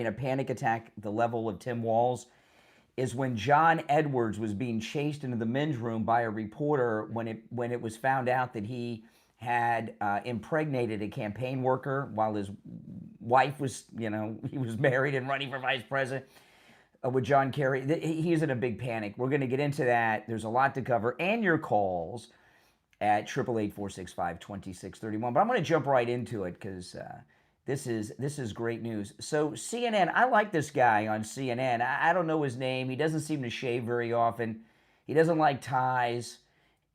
a panic attack the level of Tim Walz is when John Edwards was being chased into the men's room by a reporter when it was found out that he had impregnated a campaign worker while his wife was, he was married and running for vice president with John Kerry. He's in a big panic. We're going to get into that. There's a lot to cover, and your calls at 888-465-2631. But I'm going to jump right into it because this is great news. So CNN, I like this guy on CNN. I don't know his name. He doesn't seem to shave very often. He doesn't like ties,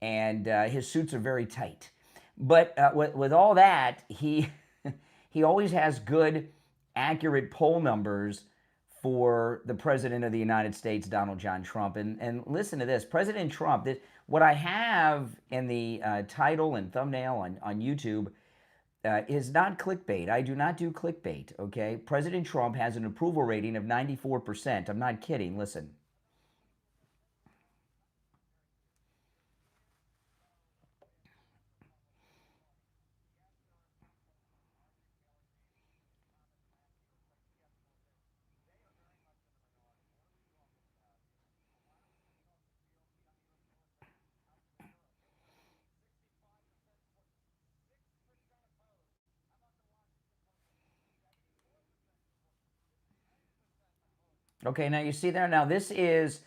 and his suits are very tight. But with all that, he always has good, accurate poll numbers for the President of the United States, Donald John Trump. And listen to this. President Trump, what I have in the title and thumbnail on YouTube is not clickbait. I do not do clickbait, okay? President Trump has an approval rating of 94%. I'm not kidding. Listen. Okay, now you see there. Now this is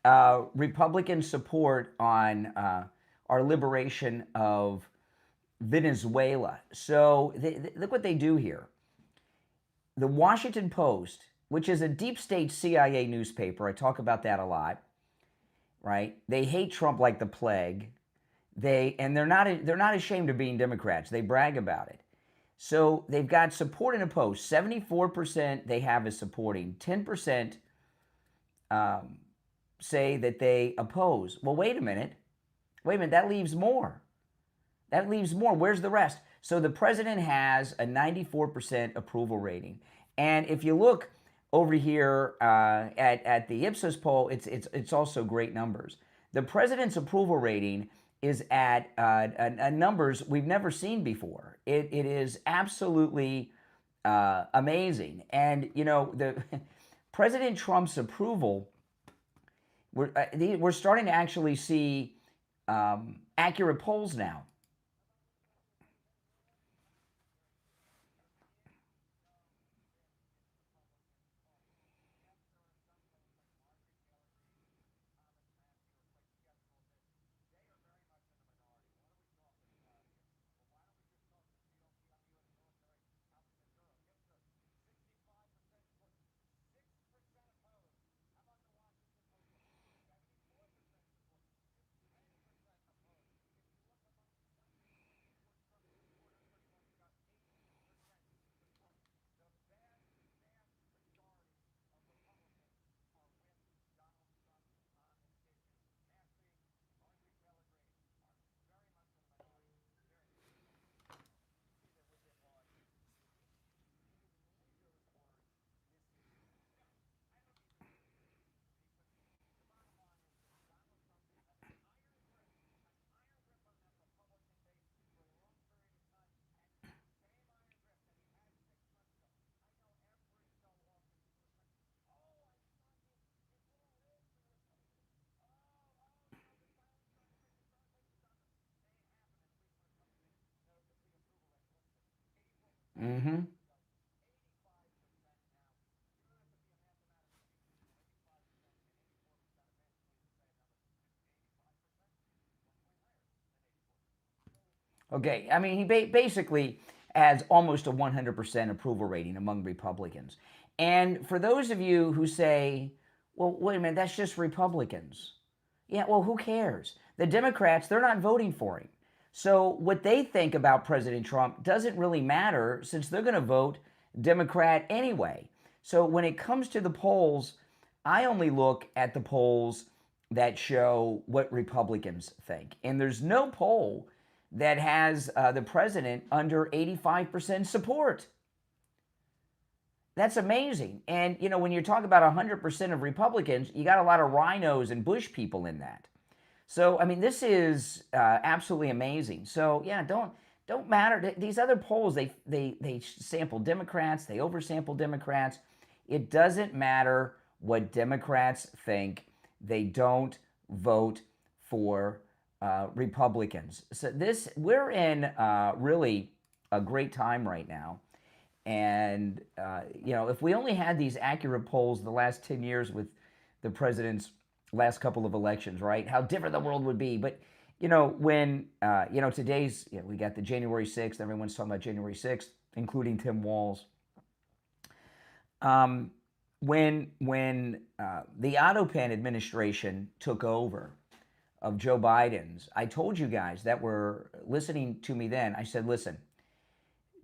Republican support on our liberation of Venezuela. So look what they do here. The Washington Post, which is a deep state CIA newspaper, I talk about that a lot, right? They hate Trump like the plague. They're not ashamed of being Democrats. They brag about it. So they've got support in a post. 74% they have is supporting. 10% say that they oppose. Well, wait a minute. That leaves more. Where's the rest? So the president has a 94% approval rating. And if you look over here at the Ipsos poll, it's also great numbers. The president's approval rating is at numbers we've never seen before. It is absolutely amazing. And, the President Trump's approval, we're starting to actually see accurate polls now. Mm-hmm. Okay, I mean, he basically has almost a 100% approval rating among Republicans. And for those of you who say, well, wait a minute, that's just Republicans. Yeah, well, who cares? The Democrats, they're not voting for him. So what they think about President Trump doesn't really matter since they're going to vote Democrat anyway. So when it comes to the polls, I only look at the polls that show what Republicans think. And there's no poll that has the president under 85% support. That's amazing. And, when you're talking about 100% of Republicans, you got a lot of rhinos and Bush people in that. So, I mean, this is absolutely amazing. So, yeah, don't matter. These other polls, they sample Democrats, they oversample Democrats. It doesn't matter what Democrats think. They don't vote for Republicans. So we're in really a great time right now. And, if we only had these accurate polls the last 10 years with the president's last couple of elections, right? How different the world would be. But, when, today's, we got the January 6th, everyone's talking about January 6th, including Tim Walz. When the Otto-Pen administration took over of Joe Biden's, I told you guys that were listening to me then, I said, listen,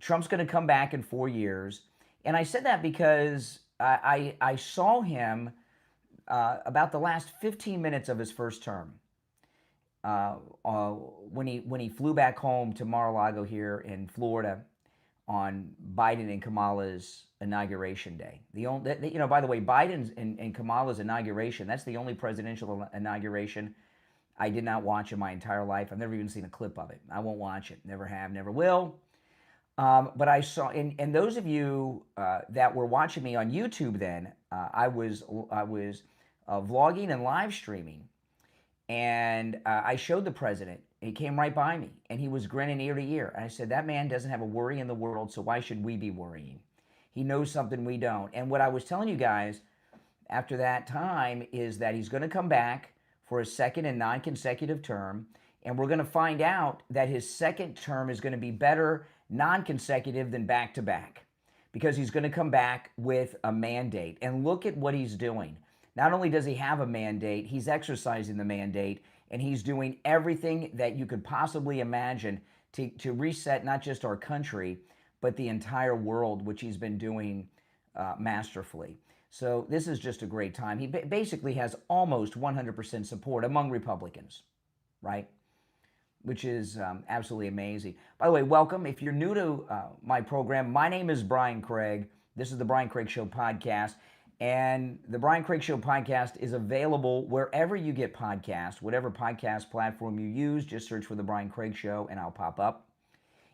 Trump's going to come back in 4 years. And I said that because I saw him about the last 15 minutes of his first term when he flew back home to Mar-a-Lago here in Florida on Biden and Kamala's inauguration day. By the way, Biden's and Kamala's inauguration, that's the only presidential inauguration I did not watch in my entire life. I've never even seen a clip of it. I won't watch it. Never have, never will. But I saw, and those of you that were watching me on YouTube then, I was vlogging and live streaming, and I showed the president. He came right by me, and he was grinning ear to ear. And I said, that man doesn't have a worry in the world, so why should we be worrying? He knows something we don't. And what I was telling you guys after that time is that he's going to come back for a second and non-consecutive term, and we're going to find out that his second term is going to be better non-consecutive than back-to-back, because he's going to come back with a mandate. And look at what he's doing. Not only does he have a mandate, he's exercising the mandate, and he's doing everything that you could possibly imagine to reset not just our country, but the entire world, which he's been doing masterfully. So this is just a great time. He basically has almost 100% support among Republicans, right? Which is absolutely amazing. By the way, welcome. If you're new to my program, my name is Brian Craig. This is the Brian Craig Show podcast. And the Brian Craig Show podcast is available wherever you get podcasts, whatever podcast platform you use. Just search for the Brian Craig Show and I'll pop up.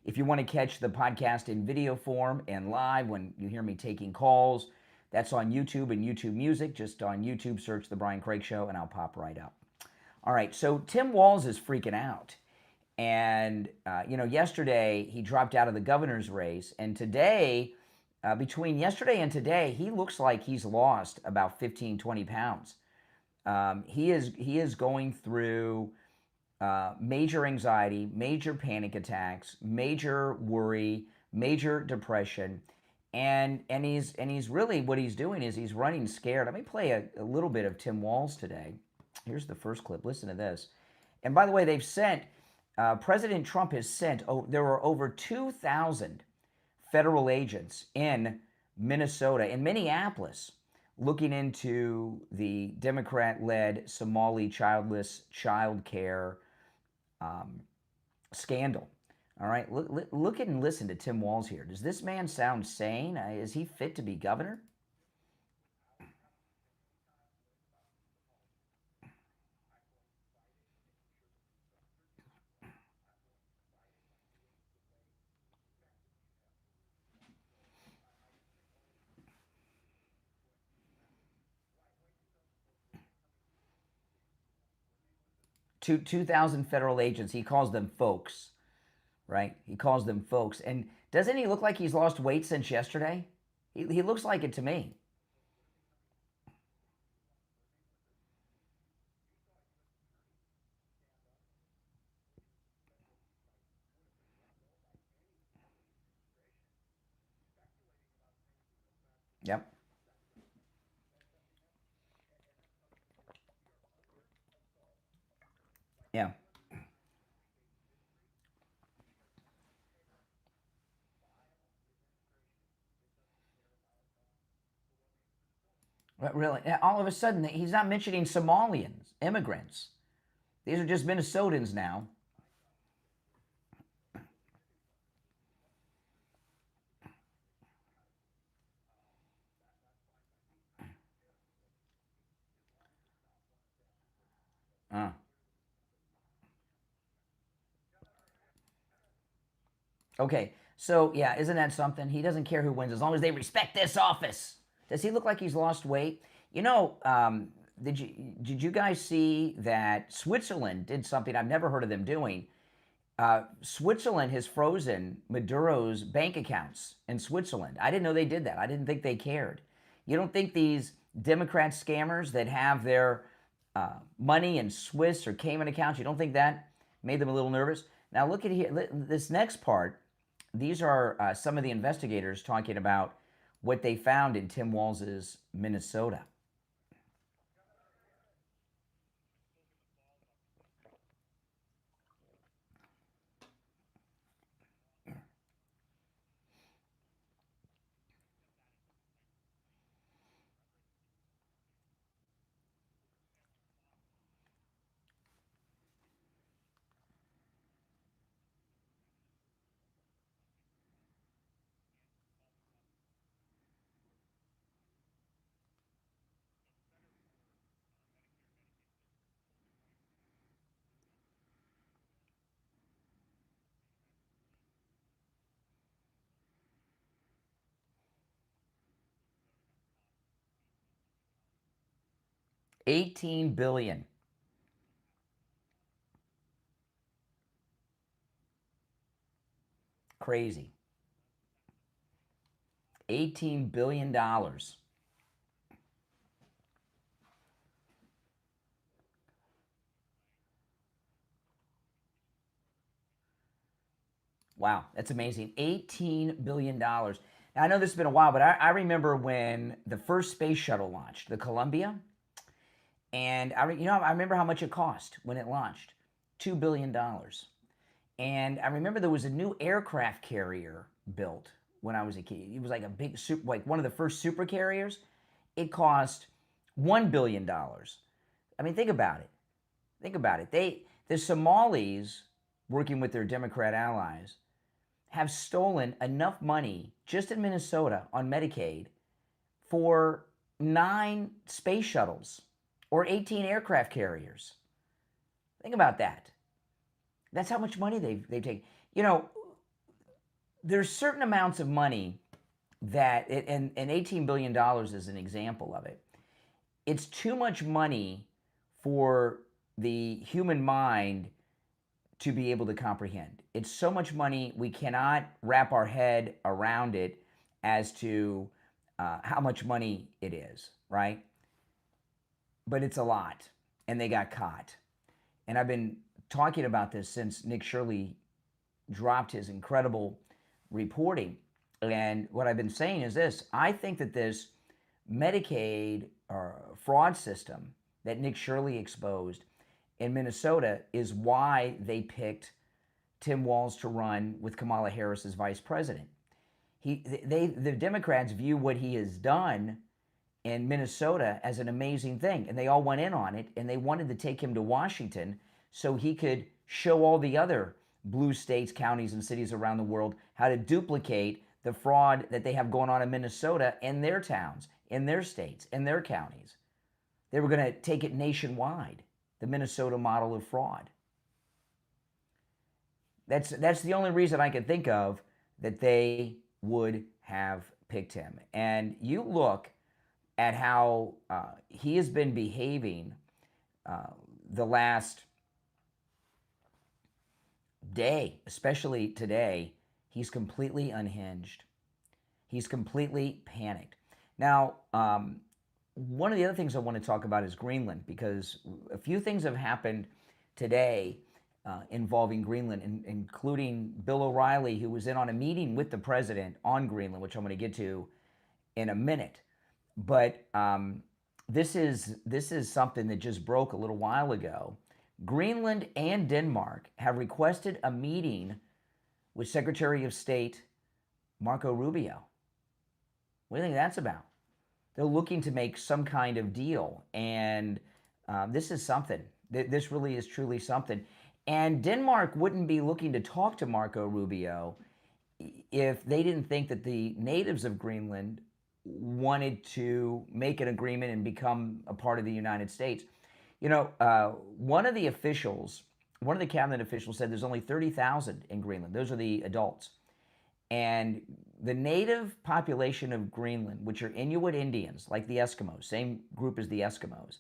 If you want to catch the podcast in video form and live when you hear me taking calls, that's on YouTube and YouTube Music. Just on YouTube, search the Brian Craig Show and I'll pop right up. All right, so Tim Walz is freaking out. And, yesterday he dropped out of the governor's race. And today, between yesterday and today, he looks like he's lost about 15, 20 pounds. He is going through major anxiety, major panic attacks, major worry, major depression. And he's really, what he's doing is he's running scared. Let me play a little bit of Tim Walz today. Here's the first clip. Listen to this. And by the way, they've sent... President Trump has sent, there are over 2,000 federal agents in Minnesota, in Minneapolis, looking into the Democrat-led Somali childless child care scandal. All right, look and listen to Tim Walz here. Does this man sound sane? Is he fit to be governor? 2,000 federal agents. He calls them folks, right? He calls them folks. And doesn't he look like he's lost weight since yesterday? He looks like it to me. Yep. Yeah. But really, all of a sudden, he's not mentioning Somalians, immigrants. These are just Minnesotans now. Uh. Okay, so yeah, isn't that something? He doesn't care who wins as long as they respect this office. Does he look like he's lost weight? You know, did you guys see that Switzerland did something I've never heard of them doing? Switzerland has frozen Maduro's bank accounts in Switzerland. I didn't know they did that. I didn't think they cared. You don't think these Democrat scammers that have their money in Swiss or Cayman accounts, you don't think that made them a little nervous? Now look at here, this next part. These are some of the investigators talking about what they found in Tim Walz's Minnesota. $18 billion. Crazy. $18 billion. Wow, that's amazing. $18 billion. Now, I know this has been a while, but I remember when the first space shuttle launched, the Columbia, and I remember how much it cost when it launched, $2 billion. And I remember there was a new aircraft carrier built when I was a kid. It was like a big, like one of the first super carriers. It cost $1 billion. I mean, think about it. Think about it. The Somalis, working with their Democrat allies, have stolen enough money just in Minnesota on Medicaid for 9 space shuttles or 18 aircraft carriers. Think about that. That's how much money they've taken. You know, there's certain amounts of money that, and $18 billion is an example of it. It's too much money for the human mind to be able to comprehend. It's so much money, we cannot wrap our head around it as to how much money it is, right? But it's a lot, and they got caught. And I've been talking about this since Nick Shirley dropped his incredible reporting. And what I've been saying is this: I think that this Medicaid fraud system that Nick Shirley exposed in Minnesota is why they picked Tim Walz to run with Kamala Harris as vice president. The Democrats view what he has done in Minnesota as an amazing thing, and they all went in on it, and they wanted to take him to Washington so he could show all the other blue states, counties, and cities around the world how to duplicate the fraud that they have going on in Minnesota in their towns, in their states, in their counties. They were going to take it nationwide, the Minnesota model of fraud. That's the only reason I could think of that they would have picked him. And you look at how he has been behaving the last day, especially today. He's completely unhinged. He's completely panicked. Now, one of the other things I want to talk about is Greenland, because a few things have happened today involving Greenland, including Bill O'Reilly, who was in on a meeting with the president on Greenland, which I'm going to get to in a minute. But this is something that just broke a little while ago. Greenland and Denmark have requested a meeting with Secretary of State Marco Rubio. What do you think that's about? They're looking to make some kind of deal, and this is something. This really is truly something. And Denmark wouldn't be looking to talk to Marco Rubio if they didn't think that the natives of Greenland wanted to make an agreement and become a part of the United States. You know, one of the cabinet officials said there's only 30,000 in Greenland. Those are the adults. And the native population of Greenland, which are Inuit Indians, like the Eskimos, same group as the Eskimos,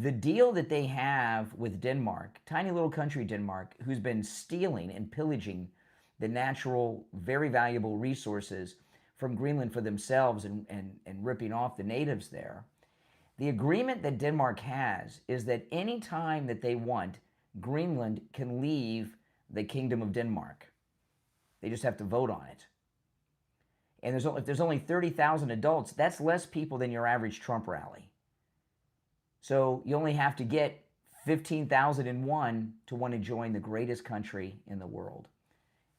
the deal that they have with Denmark, tiny little country Denmark, who's been stealing and pillaging the natural, very valuable resources from Greenland for themselves and ripping off the natives there. The agreement that Denmark has is that any time that they want, Greenland can leave the Kingdom of Denmark. They just have to vote on it. And if there's only 30,000 adults, that's less people than your average Trump rally. So you only have to get 15,001 to want to join the greatest country in the world,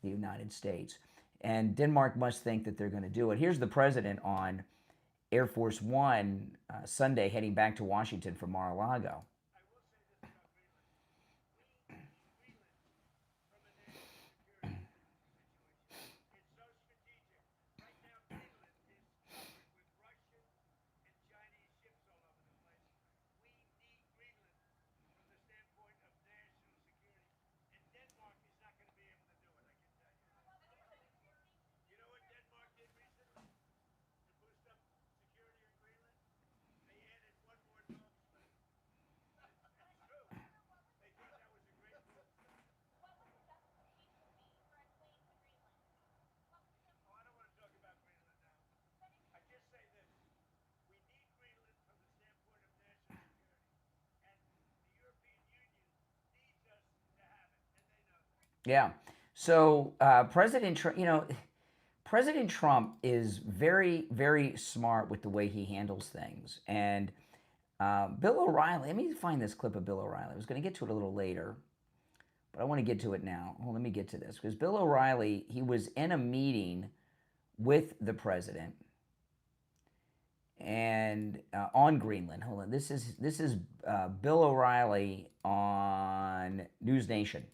the United States. And Denmark must think that they're going to do it. Here's the president on Air Force One Sunday heading back to Washington from Mar-a-Lago. Yeah. So President Trump, President Trump is very, very smart with the way he handles things. And Bill O'Reilly, let me find this clip of Bill O'Reilly. I was going to get to it a little later, but I want to get to it now. Oh, let me get to this. Because Bill O'Reilly, he was in a meeting with the president and on Greenland. Hold on. This is Bill O'Reilly on News Nation.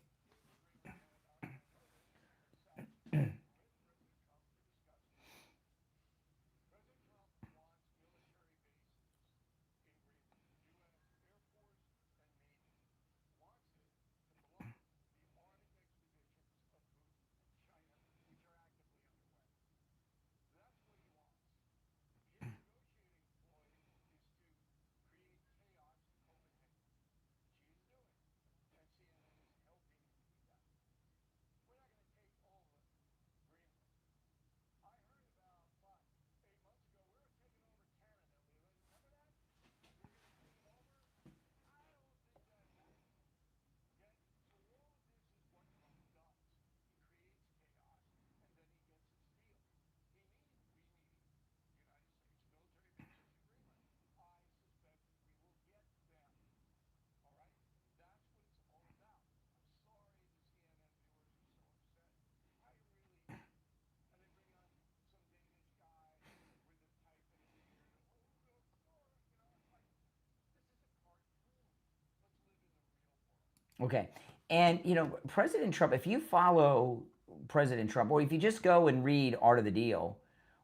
Okay. And, President Trump, if you follow President Trump, or if you just go and read Art of the Deal,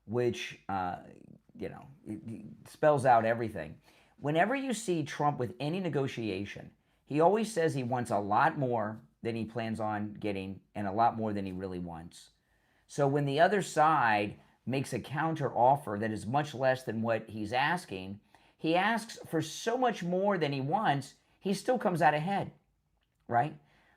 which, it spells out everything. Whenever you see Trump with any negotiation, he always says he wants a lot more than he plans on getting and a lot more than he really wants. So when the other side makes a counter offer that is much less than what he's asking, he asks for so much more than he wants, he still comes out ahead. Right?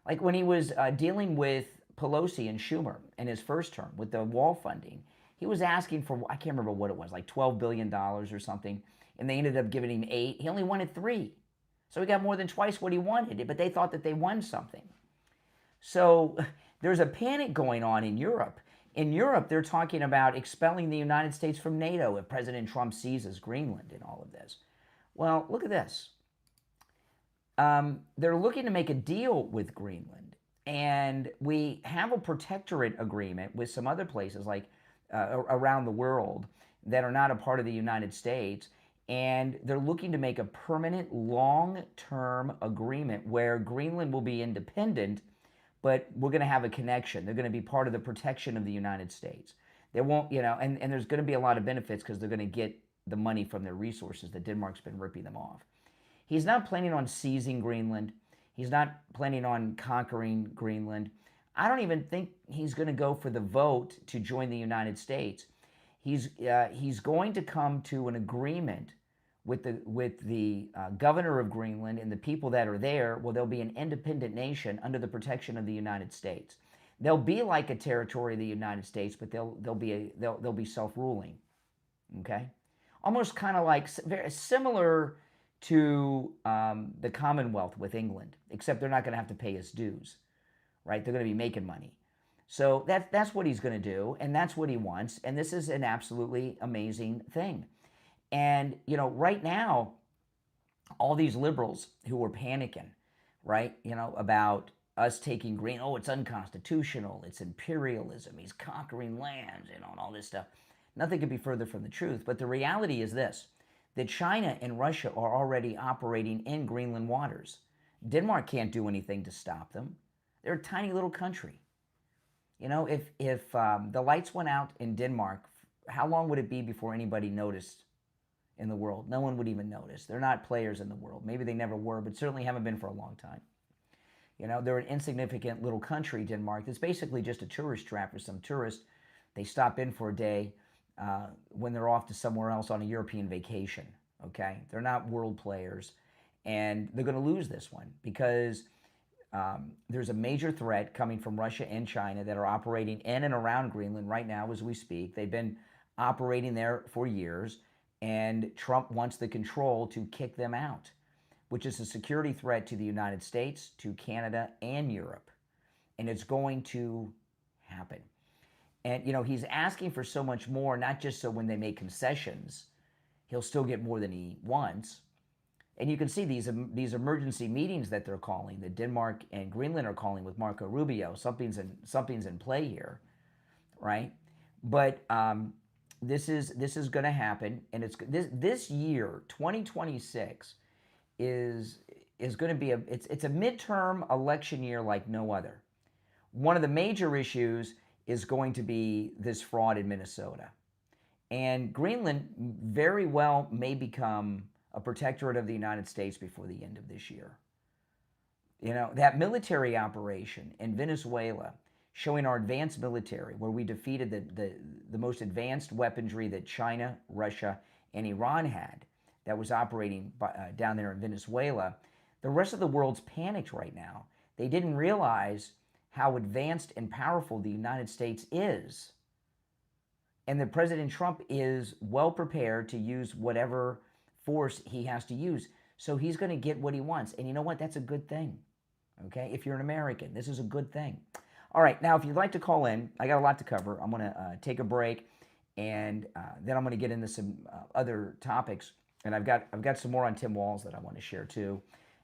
Like when he was dealing with Pelosi and Schumer in his first term with the wall funding, he was asking for, I can't remember what it was, like $12 billion or something, and they ended up giving him $8 billion. He only wanted $3 billion. So he got more than twice what he wanted, but they thought that they won something. So there's a panic going on in Europe. In Europe, they're talking about expelling the United States from NATO if President Trump seizes Greenland in all of this. Well, look at this. They're looking to make a deal with Greenland, and we have a protectorate agreement with some other places like around the world that are not a part of the United States, and they're looking to make a permanent long-term agreement where Greenland will be independent, but we're going to have a connection. They're going to be part of the protection of the United States. They won't, and there's going to be a lot of benefits because they're going to get the money from their resources that Denmark's been ripping them off. He's not planning on seizing Greenland. He's not planning on conquering Greenland. I don't even think he's going to go for the vote to join the United States. He's going to come to an agreement with the governor of Greenland and the people that are there. Well, they'll be an independent nation under the protection of the United States. They'll be like a territory of the United States, but they'll be self-ruling. Okay, almost kind of like very similar to the Commonwealth with England, except they're not going to have to pay us dues, right? They're going to be making money. So that's what he's going to do, and that's what he wants. And this is an absolutely amazing thing. And you know, right now, all these liberals who are panicking, right? You know, about us taking Green. Oh, it's unconstitutional. It's imperialism. He's conquering lands, you know, and all this stuff. Nothing could be further from the truth. But the reality is this, that China and Russia are already operating in Greenland waters. Denmark can't do anything to stop them. They're a tiny little country. You know, if the lights went out in Denmark, how long would it be before anybody noticed in the world? No one would even notice. They're not players in the world. Maybe they never were, but certainly haven't been for a long time. You know, they're an insignificant little country, Denmark. It's basically just a tourist trap for some tourists. They stop in for a day when they're off to somewhere else on a European vacation, okay? They're not world players, and they're going to lose this one because there's a major threat coming from Russia and China that are operating in and around Greenland right now as we speak. They've been operating there for years, and Trump wants the control to kick them out, which is a security threat to the United States, to Canada, and Europe. And it's going to happen. And, you know, he's asking for so much more, not just so when they make concessions, he'll still get more than he wants. And you can see these emergency meetings that they're calling, that Denmark and Greenland are calling with Marco Rubio. Something's in play here, right? But this is going to happen, and it's this year, 2026, is going to be it's a midterm election year like no other. One of the major issues is going to be this fraud in Minnesota. And Greenland very well may become a protectorate of the United States before the end of this year. You know, that military operation in Venezuela, showing our advanced military, where we defeated the most advanced weaponry that China, Russia, and Iran had, that was operating down there in Venezuela. The rest of the world's panicked right now. They didn't realize how advanced and powerful the United States is. And that President Trump is well prepared to use whatever force he has to use. So he's going to get what he wants. And you know what? That's a good thing. Okay? If you're an American, this is a good thing. All right. Now, if you'd like to call in, I got a lot to cover. I'm going to take a break, and then I'm going to get into some other topics. And I've got some more on Tim Walz that I want to share too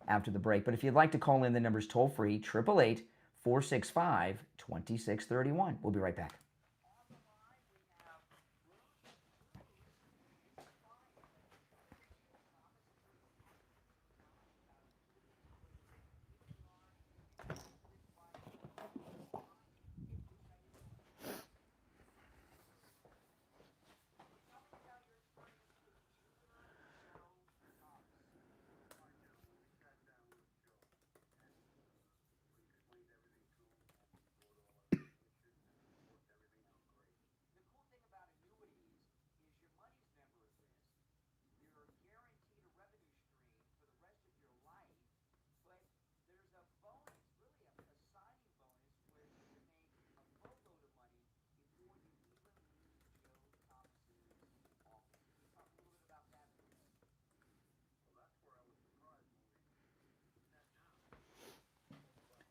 after the break. But if you'd like to call in, the number's toll free, 888-465-2631. We'll be right back.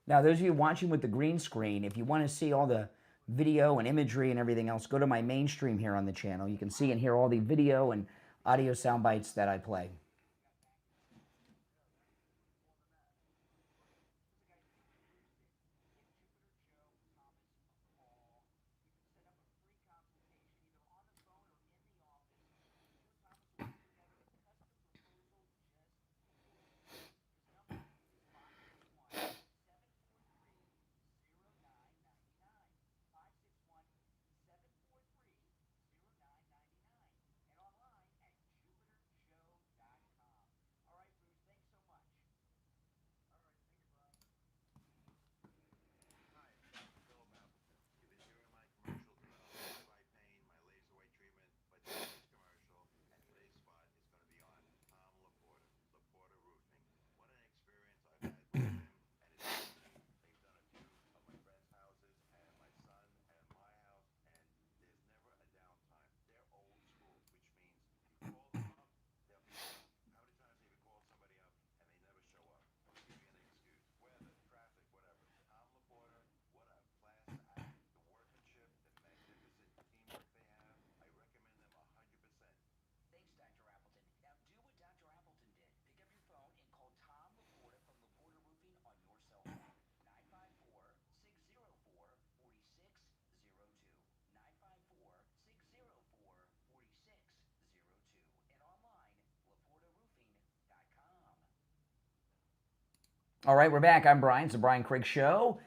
Now, those of you watching with the green screen, if you want to see all the video and imagery and everything else, go to my mainstream here on the channel. You can see and hear all the video and audio sound bites that I play. All right, we're back. I'm Brian. It's the Brian Craig Show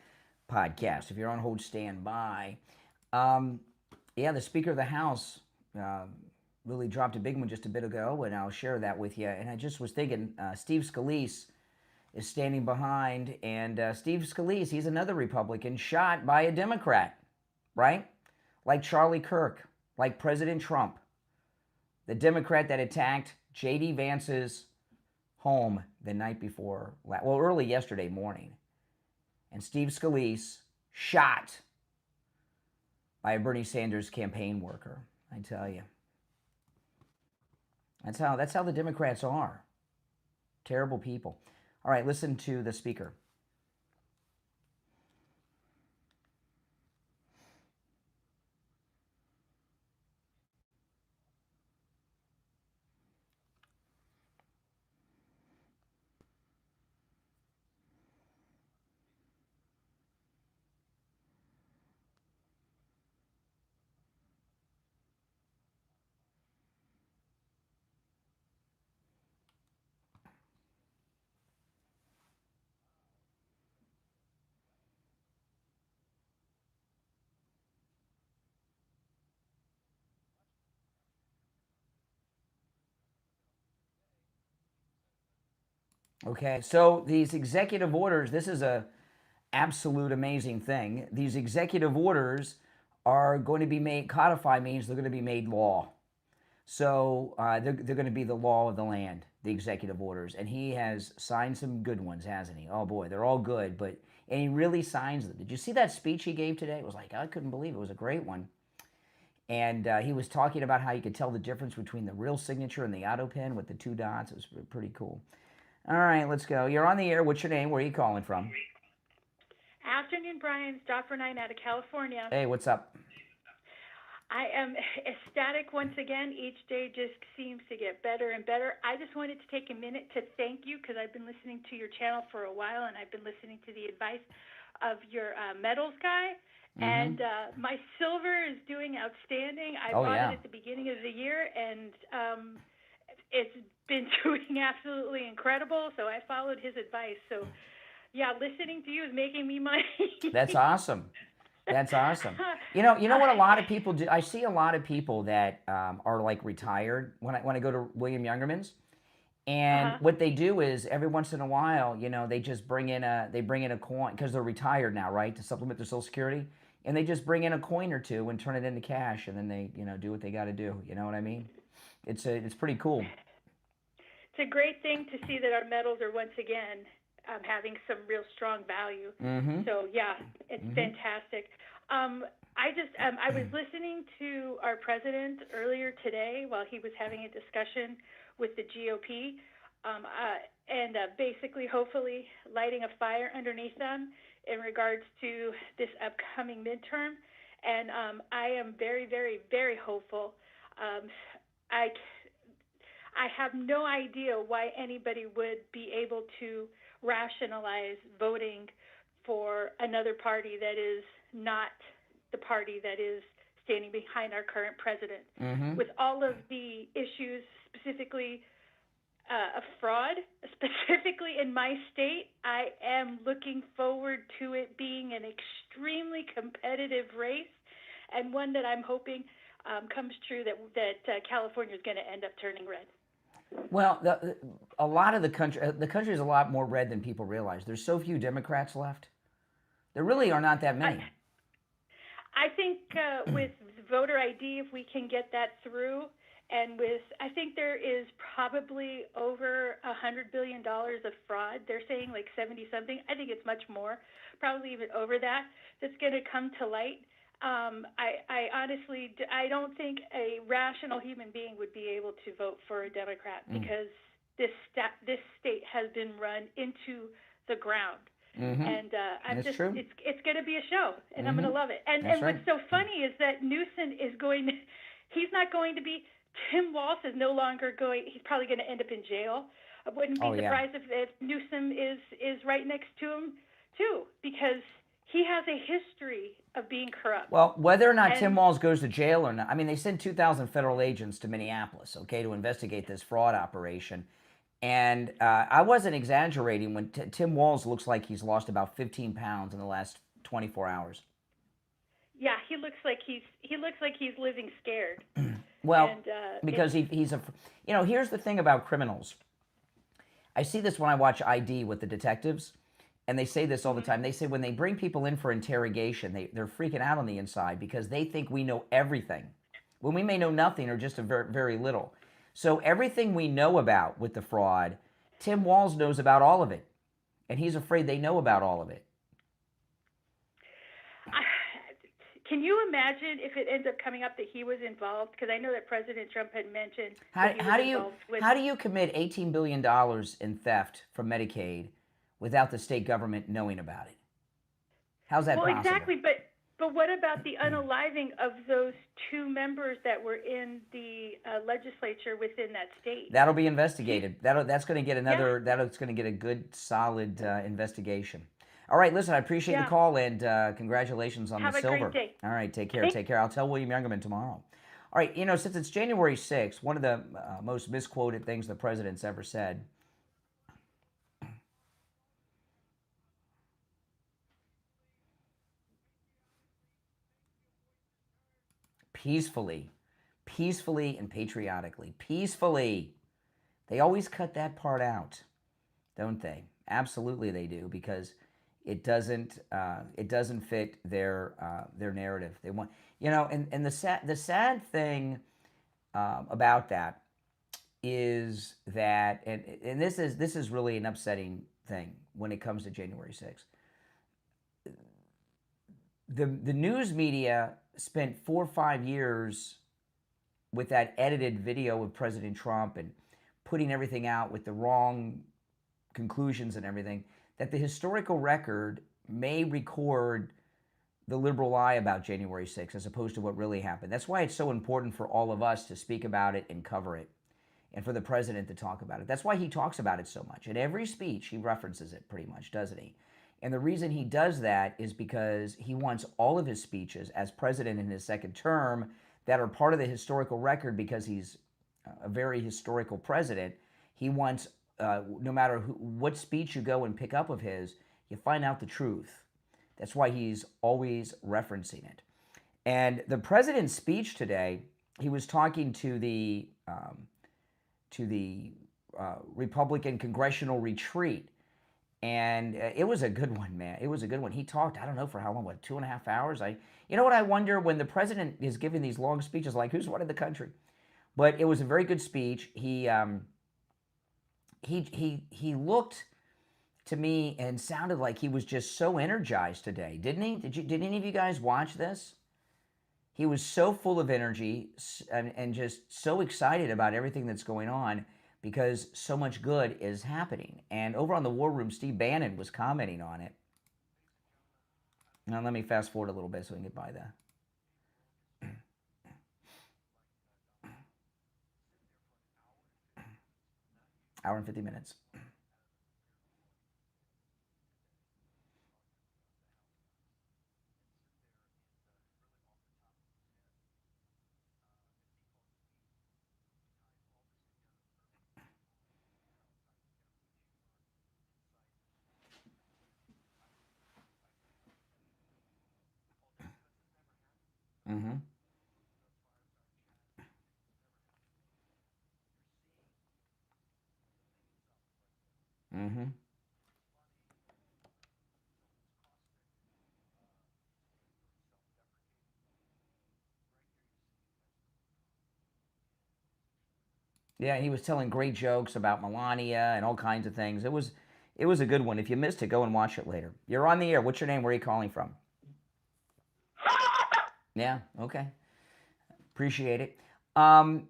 podcast. If you're on hold, stand by. Yeah, the Speaker of the House really dropped a big one just a bit ago, and I'll share that with you. And I just was thinking, Steve Scalise is standing behind, and Steve Scalise, he's another Republican shot by a Democrat, right? Like Charlie Kirk, like President Trump, the Democrat that attacked J.D. Vance's home the night before, well, early yesterday morning. And Steve Scalise shot by a Bernie Sanders campaign worker. I tell you. That's how the Democrats are. Terrible people. All right, listen to the speaker. Okay, so these executive orders, this is a absolute amazing thing. These executive orders are going to be made, codify means they're going to be made law. So they're going to be the law of the land, the executive orders. And he has signed some good ones, hasn't he? Oh boy, they're all good, and he really signs them. Did you see that speech he gave today? It was like, I couldn't believe it. It was a great one. And he was talking about how you could tell the difference between the real signature and the auto pen with the two dots. It was pretty cool. All right, let's go. You're on the air. What's your name? Where are you calling from? Afternoon, Brian. Stopper 9 out of California. Hey, what's up? I am ecstatic once again. Each day just seems to get better and better. I just wanted to take a minute to thank you because I've been listening to your channel for a while, and I've been listening to the advice of your metals guy. Mm-hmm. And my silver is doing outstanding. I bought it at the beginning of the year, and it's been doing absolutely incredible. So I followed his advice. So, yeah, listening to you is making me money. That's awesome. That's awesome. You know what a lot of people do? I see a lot of people that are like retired when I go to William Youngerman's, and what they do is every once in a while, they just bring in a coin because they're retired now, right, to supplement their Social Security, and they just bring in a coin or two and turn it into cash, and then they do what they got to do. You know what I mean? It's pretty cool. It's a great thing to see that our metals are once again having some real strong value. Mm-hmm. So yeah, it's fantastic. I was listening to our president earlier today while he was having a discussion with the GOP, and basically, hopefully, lighting a fire underneath them in regards to this upcoming midterm. And I am very, very, very hopeful. I have no idea why anybody would be able to rationalize voting for another party that is not the party that is standing behind our current president. Mm-hmm. With all of the issues, specifically of fraud, specifically in my state, I am looking forward to it being an extremely competitive race, and one that I'm hoping comes true, that California is going to end up turning red. Well, a lot of the country is a lot more red than people realize. There's so few Democrats left. There really are not that many. I think with voter ID, if we can get that through, and I think there is probably over $100 billion of fraud. They're saying like 70-something. I think it's much more, probably even over that, that's going to come to light. I honestly, I don't think a rational human being would be able to vote for a Democrat because this state has been run into the ground. Mm-hmm. And it's going to be a show, and I'm going to love it. And what's so funny is that Newsom he's not going to be. Tim Walz is no longer going. He's probably going to end up in jail. I wouldn't be surprised if Newsom is right next to him too, because he has a history of being corrupt. Well, whether or not Tim Walz goes to jail or not, I mean, they sent 2,000 federal agents to Minneapolis, to investigate this fraud operation. And I wasn't exaggerating when Tim Walz looks like he's lost about 15 pounds in the last 24 hours. Yeah, he looks like he's living scared. Well, and, because he's a, here's the thing about criminals. I see this when I watch ID with the detectives, and they say this all the time. They say when they bring people in for interrogation, they're freaking out on the inside because they think we know everything, when we may know nothing or just a very, very little. So everything we know about with the fraud, Tim Walz knows about all of it, and he's afraid they know about all of it. Can you imagine if it ends up coming up that he was involved? Because I know that President Trump had mentioned how do you commit $18 billion in theft from Medicaid without the state government knowing about it? How's that possible? Well, exactly, but what about the unaliving of those two members that were in the legislature within that state? That'll be investigated. That's going to get another. Yeah. That's going to get a good, solid investigation. All right, listen, I appreciate the call, and congratulations on the silver. Have a great day. All right, take care. Take care. I'll tell William Youngerman tomorrow. All right, since it's January 6th, one of the most misquoted things the president's ever said. Peacefully and patriotically. Peacefully. They always cut that part out, don't they? Absolutely they do, because it doesn't fit their narrative. They want, and the sad thing about that is that, and this is really an upsetting thing when it comes to January 6th. The news media spent 4 or 5 years with that edited video of President Trump and putting everything out with the wrong conclusions and everything, that the historical record may record the liberal lie about January 6th as opposed to what really happened. That's why it's so important for all of us to speak about it and cover it, and for the president to talk about it. That's why he talks about it so much. In every speech, he references it pretty much, doesn't he? And the reason he does that is because he wants all of his speeches as president in his second term that are part of the historical record, because he's a very historical president. He wants, no matter what speech you go and pick up of his, you find out the truth. That's why he's always referencing it. And the president's speech today, he was talking to the Republican congressional retreat. And it was a good one, man. It was a good one. He talked, I don't know for how long, 2.5 hours? You know what I wonder, when the president is giving these long speeches, like, who's running the country? But it was a very good speech. He looked to me and sounded like he was just so energized today, didn't he? Did any of you guys watch this? He was so full of energy and just so excited about everything that's going on, because so much good is happening. And over on the War Room, Steve Bannon was commenting on it. Now let me fast forward a little bit so we can get by that. Hour and 50 minutes. Mm-hmm. Mm-hmm. Yeah, he was telling great jokes about Melania and all kinds of things. It was a good one. If you missed it, go and watch it later. You're on the air. What's your name? Where are you calling from? Yeah, okay. Appreciate it.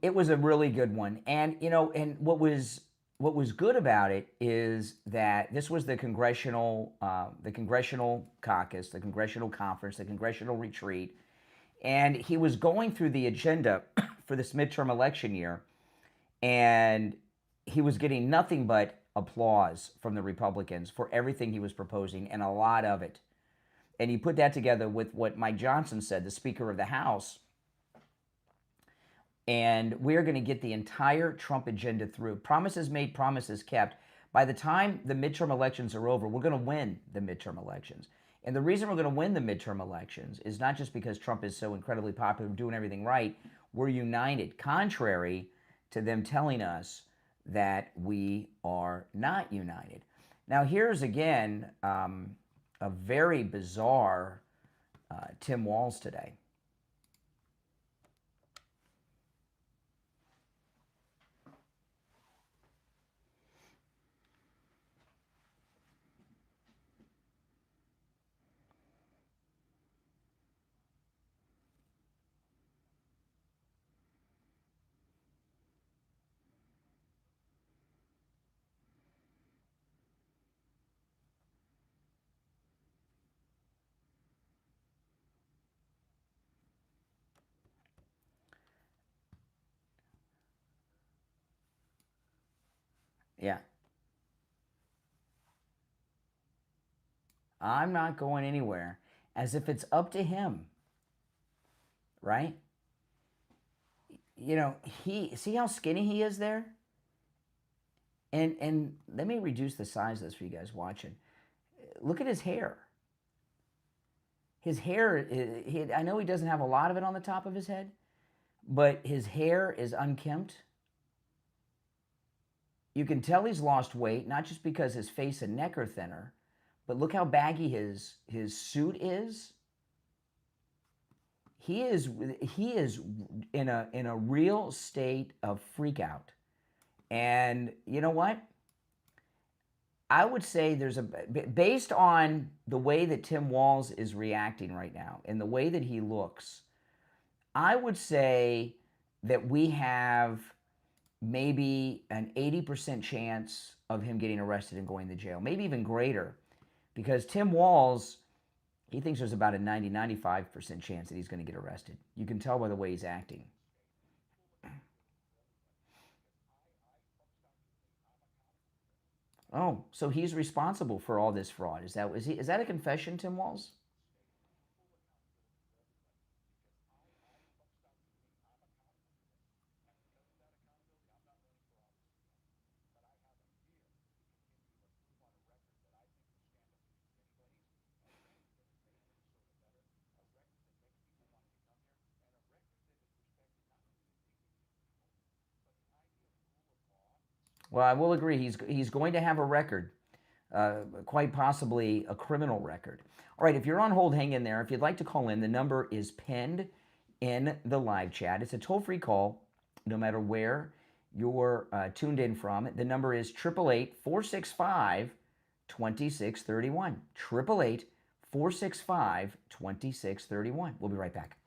It was a really good one. And, and what was good about it is that this was the congressional caucus, the congressional conference, the congressional retreat. And he was going through the agenda for this midterm election year, and he was getting nothing but applause from the Republicans for everything he was proposing, and a lot of it. And you put that together with what Mike Johnson said, the Speaker of the House, and we're going to get the entire Trump agenda through. Promises made, promises kept. By the time the midterm elections are over, we're going to win the midterm elections. And the reason we're going to win the midterm elections is not just because Trump is so incredibly popular and doing everything right. We're united, contrary to them telling us that we are not united. Now, here's again a very bizarre Tim Walz today. Yeah. I'm not going anywhere, as if it's up to him, right? You know, see how skinny he is there? And let me reduce the size of this for you guys watching. Look at his hair. His hair, I know he doesn't have a lot of it on the top of his head, but his hair is unkempt. You can tell he's lost weight, not just because his face and neck are thinner, but look how baggy his suit is. He is in a real state of freak out. And you know what? I would say based on the way that Tim Walz is reacting right now and the way that he looks, I would say that we have maybe an 80% chance of him getting arrested and going to jail, maybe even greater, because Tim Walz, he thinks there's about a 95% chance that he's going to get arrested. You can tell by the way he's acting. Oh, so he's responsible for all this fraud. Is that a confession, Tim Walz? Well, I will agree. He's going to have a record, quite possibly a criminal record. All right, if you're on hold, hang in there. If you'd like to call in, the number is pinned in the live chat. It's a toll-free call, no matter where you're tuned in from. The number is 888-465-2631. 888-465-2631. We'll be right back.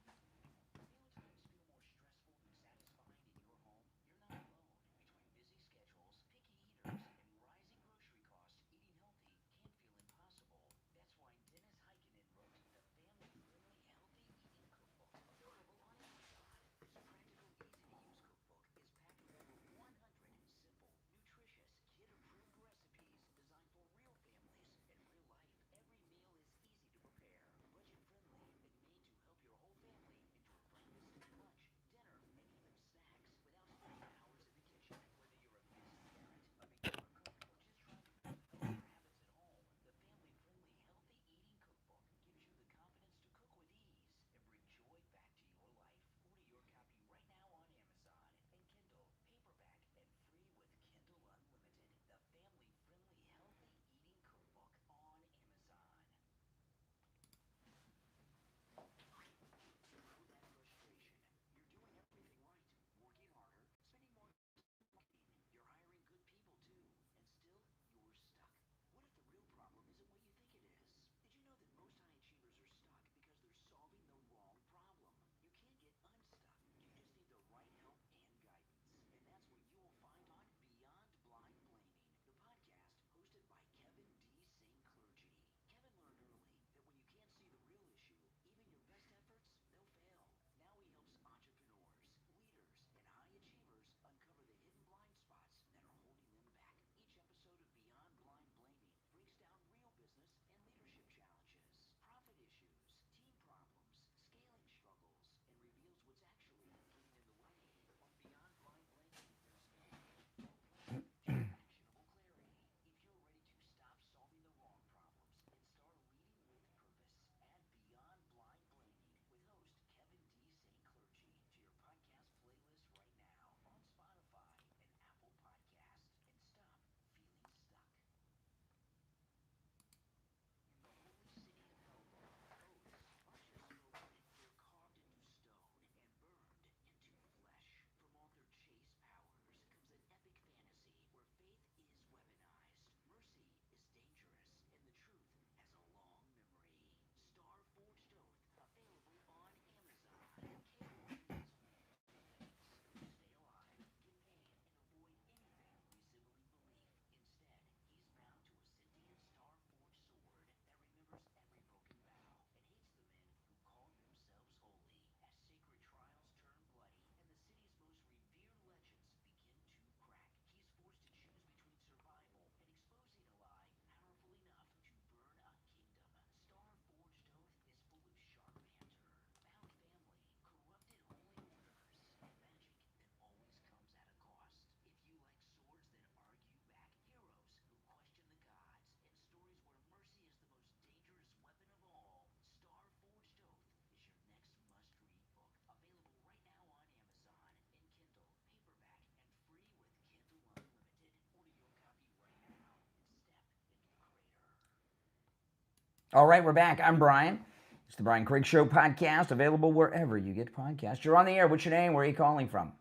All right, we're back. I'm Brian. It's the Brian Craig Show podcast, available wherever you get podcasts. You're on the air. What's your name? Where are you calling from?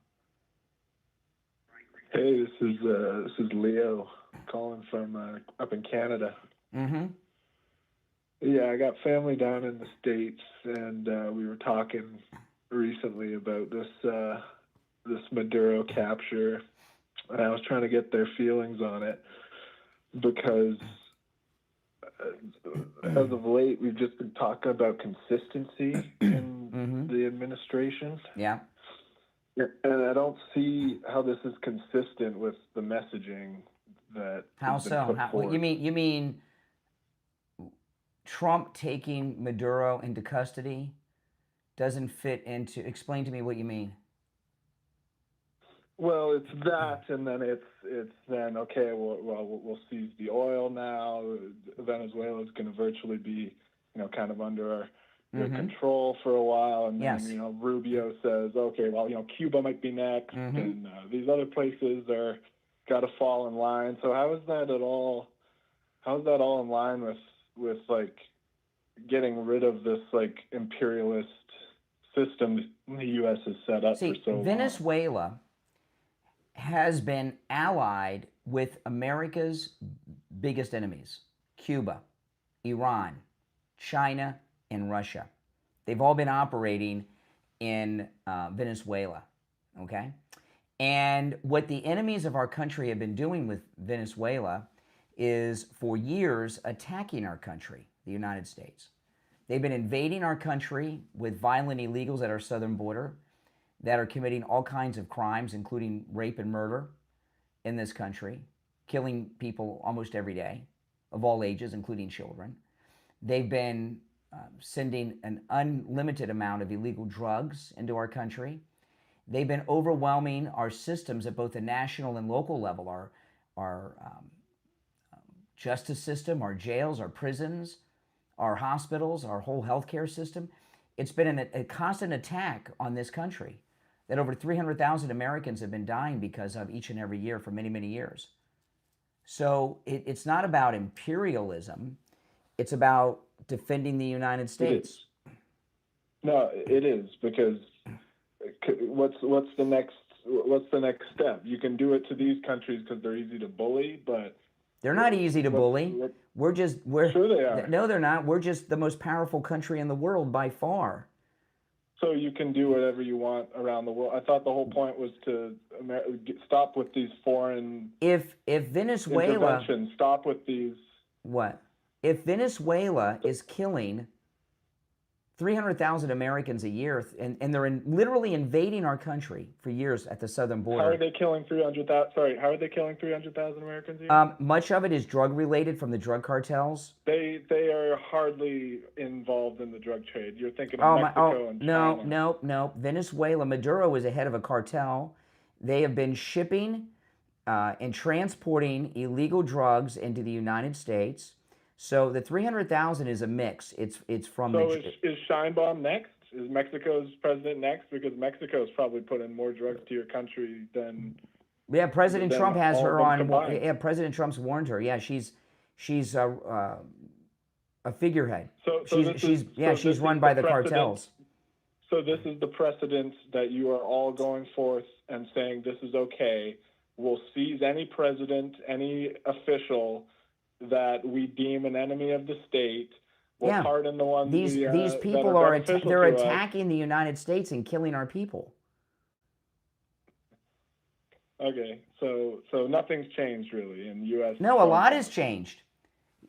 Hey, this is Leo calling from up in Canada. Mm-hmm. Yeah, I got family down in the States, and we were talking recently about this Maduro capture, and I was trying to get their feelings on it because as of late we've just been talking about consistency in the administration. Yeah. And I don't see how this is consistent with the messaging that How has been so? put How, forth. you mean Trump taking Maduro into custody doesn't fit into? Explain to me what you mean. Well, it's that, and then it's then okay. We'll seize the oil now. Venezuela is going to virtually be, kind of under their control for a while, and then Rubio says, okay, well, Cuba might be next, and these other places are got to fall in line. So how is that all in line with like getting rid of this like imperialist system the U.S. has set up for so long? Venezuela has been allied with America's biggest enemies: Cuba, Iran, China, and Russia. They've all been operating in Venezuela, okay? And what the enemies of our country have been doing with Venezuela is for years attacking our country, the United States. They've been invading our country with violent illegals at our southern border that are committing all kinds of crimes, including rape and murder in this country, killing people almost every day of all ages, including children. They've been sending an unlimited amount of illegal drugs into our country. They've been overwhelming our systems at both the national and local level, our justice system, our jails, our prisons, our hospitals, our whole healthcare system. It's been a constant attack on this country that over 300,000 Americans have been dying because of each and every year for many, many years. So it's not about imperialism. It's about defending the United States. No, it is, because what's the next step? You can do it to these countries because they're easy to bully, but they're not easy to bully. We're sure they are. No, they're not. We're just the most powerful country in the world by far. So you can do whatever you want around the world. I thought the whole point was to stop with these foreign if Venezuela interventions. Stop with these. What? If Venezuela is killing 300,000 Americans a year, and they're literally invading our country for years at the southern border. How are they killing 300,000? Sorry, how are they killing 300,000 Americans a year? Much of it is drug related from the drug cartels. They are hardly involved in the drug trade. You're thinking of Mexico and China. No. Venezuela, Maduro is a head of a cartel. They have been shipping and transporting illegal drugs into the United States. So the 300,000 is a mix. It's from. So is Scheinbaum next? Is Mexico's president next? Because Mexico's probably putting more drugs to your country than. Yeah, President Trump has her on. Combined. Yeah, President Trump's warned her. Yeah, she's a figurehead. She's run by the cartels. So this is the precedent that you are all going forth and saying this is okay. We'll seize any president, any official that we deem an enemy of the state. We'll pardon the ones. These people they're attacking the United States and killing our people. Okay, so nothing's changed really in the U.S. No, a lot has changed.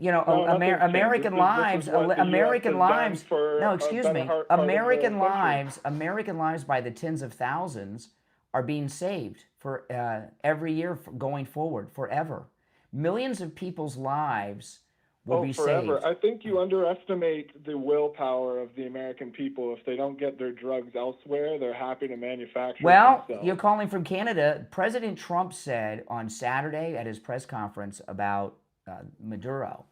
American lives. American lives. No, excuse me. American lives by the tens of thousands are being saved for every year going forward, forever. Millions of people's lives will be forever. saved. I think you underestimate the willpower of the American people. If they don't get their drugs elsewhere, they're happy to manufacture it themselves. You're calling from Canada. President Trump said on Saturday at his press conference about Maduro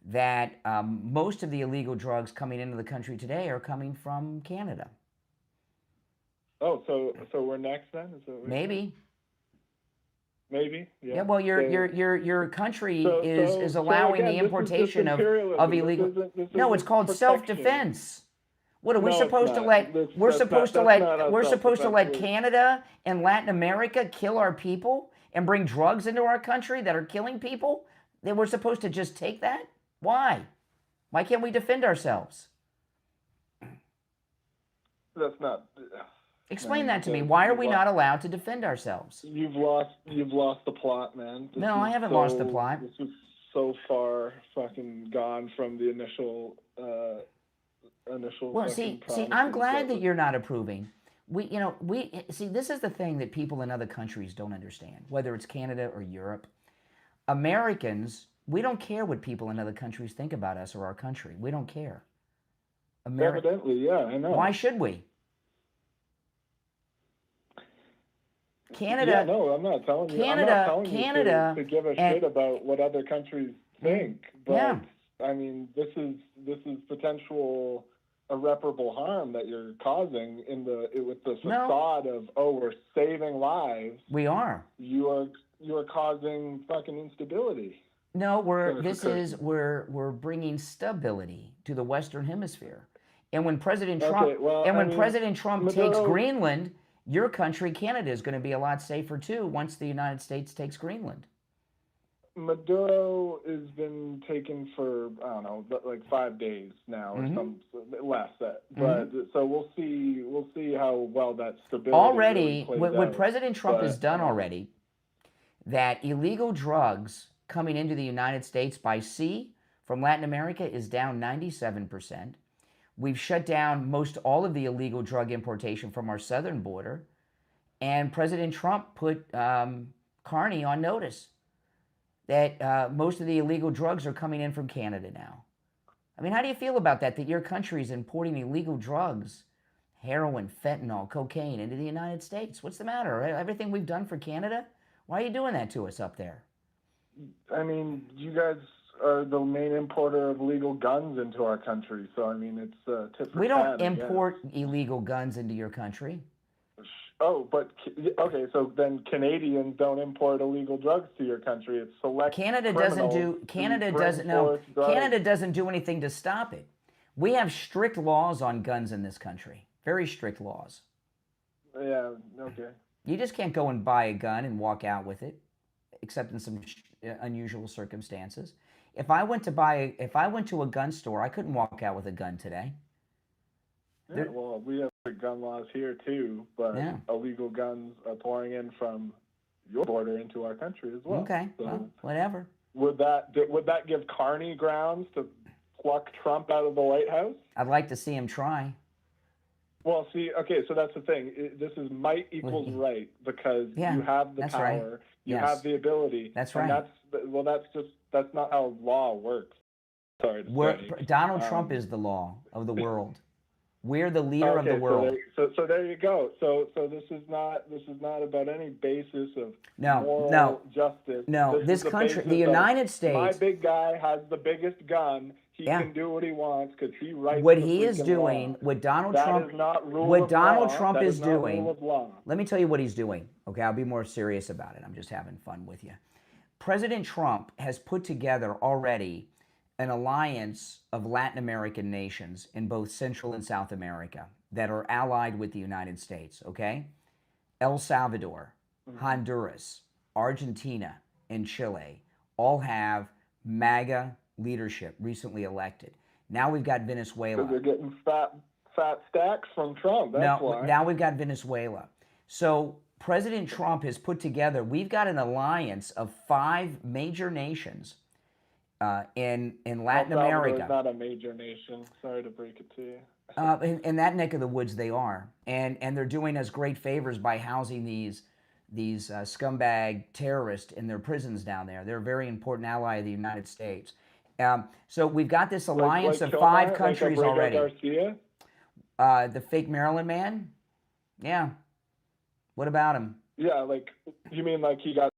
that most of the illegal drugs coming into the country today are coming from Canada. Oh, so we're next then? Maybe. maybe. Yeah. Yeah, well, your country is allowing again, the importation of illegal. No, it's called protection. self-defense. What are we supposed to let? We're supposed to let Canada and Latin America kill our people and bring drugs into our country that are killing people? Then we're supposed to just take that? Why? Why can't we defend ourselves? That's not. Explain that to me. Why are we not allowed to defend ourselves? You've lost the plot, man. No, I haven't lost the plot. This is so far fucking gone from the initial. Well, see, I'm glad that you're not approving. This is the thing that people in other countries don't understand, whether it's Canada or Europe. Americans, we don't care what people in other countries think about us or our country. We don't care. Evidently, yeah, I know. Why should we? Canada. Yeah, no, I'm not telling you. I'm not telling you to give a shit about what other countries think, but yeah. I mean, this is potential irreparable harm that you're causing with the facade of we're saving lives. We are. You are causing fucking instability. No, we're bringing stability to the Western Hemisphere. And when President Trump takes Greenland, your country, Canada, is going to be a lot safer too once the United States takes Greenland. Maduro has been taken for, I don't know, like 5 days now or some less. But so we'll see how well that stability already really plays what out. President Trump has done already, that illegal drugs coming into the United States by sea from Latin America is down 97%. We've shut down most all of the illegal drug importation from our southern border, and President Trump put Carney on notice that most of the illegal drugs are coming in from Canada now. I mean, how do you feel about that your country is importing illegal drugs, heroin, fentanyl, cocaine, into the United States? What's the matter? Everything we've done for Canada? Why are you doing that to us up there? I mean, you guys are the main importer of legal guns into our country, so I mean, it's tit for tat. We don't import illegal guns into your country. Oh, but okay, so then Canadians don't import illegal drugs to your country. It's select. Canada doesn't do anything to stop it. We have strict laws on guns in this country. Very strict laws. Yeah, okay. You just can't go and buy a gun and walk out with it, except in some unusual circumstances. If I went to a gun store, I couldn't walk out with a gun today. Yeah, well, we have gun laws here too, but illegal guns are pouring in from your border into our country as well. Okay, so, well, whatever. Would that give Carney grounds to pluck Trump out of the White House? I'd like to see him try. Well, see, okay, so that's the thing. This is might equals right, because you have the power, right. You have the ability. That's right. And that's not how law works. Sorry to say. Donald Trump is the law of the world. We're the leader of the world. So there you go. So this is not about any basis of moral justice. No, this country, the United States. My big guy has the biggest gun. He can do what he wants because he writes. What he is doing, what Donald Trump is doing. Let me tell you what he's doing. Okay, I'll be more serious about it. I'm just having fun with you. President Trump has put together already an alliance of Latin American nations in both Central and South America that are allied with the United States, okay? El Salvador, Honduras, Argentina, and Chile all have MAGA leadership recently elected. Now we've got Venezuela. So they're getting fat stacks from Trump, that's why. Now we've got Venezuela. So President Trump has put together, we've got an alliance of 5 major nations in Latin America. It's not a major nation. Sorry to break it to you. In that neck of the woods, they are, and they're doing us great favors by housing these scumbag terrorists in their prisons down there. They're a very important ally of the United States. So we've got this alliance of 5 countries already. Garcia? The fake Maryland man? Yeah. What about him? Yeah, like you mean like he got.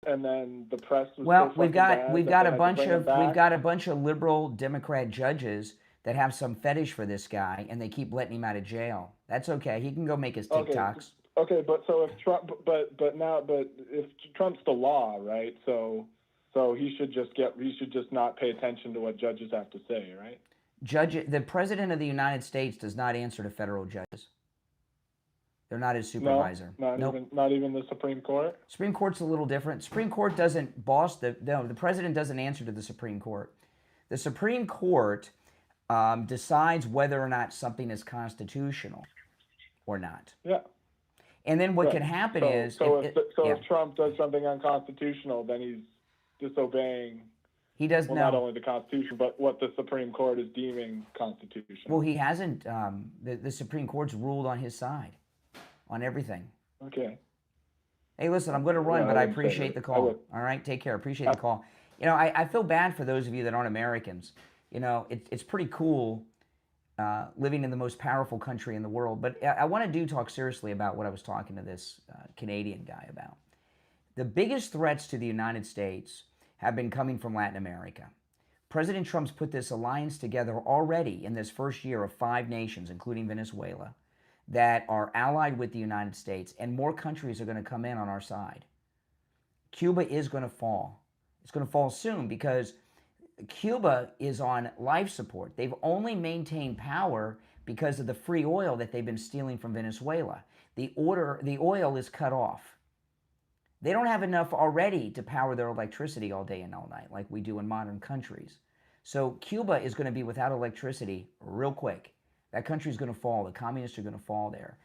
And then the press was we've got a bunch of liberal Democrat judges that have some fetish for this guy, and they keep letting him out of jail. That's okay. He can go make his TikToks. Okay, but so if Trump, but if Trump's the law, right? So he should just not pay attention to what judges have to say, right? The president of the United States does not answer to federal judges. They're not his No, supervisor. not even the Supreme Court. Supreme Court's a little different. Supreme Court doesn't boss the president doesn't answer to the Supreme Court. The Supreme Court decides whether or not something is constitutional or not. Yeah. And then what can happen is if Trump does something unconstitutional, then he's disobeying. He does not only the Constitution, but what the Supreme Court is deeming constitutional. Well, he hasn't. The Supreme Court's ruled on his side on everything. Okay. Hey, listen, I'm going to run, but I appreciate the call. All right, take care. Appreciate the call. You know, I feel bad for those of you that aren't Americans. You know, it's pretty cool living in the most powerful country in the world. But I want to talk seriously about what I was talking to this Canadian guy about. The biggest threats to the United States have been coming from Latin America. President Trump's put this alliance together already in this first year of 5 nations, including Venezuela, that are allied with the United States, and more countries are going to come in on our side. Cuba is going to fall. It's going to fall soon because Cuba is on life support. They've only maintained power because of the free oil that they've been stealing from Venezuela. The oil is cut off. They don't have enough already to power their electricity all day and all night like we do in modern countries. So Cuba is going to be without electricity real quick. That country is going to fall. The communists are going to fall there.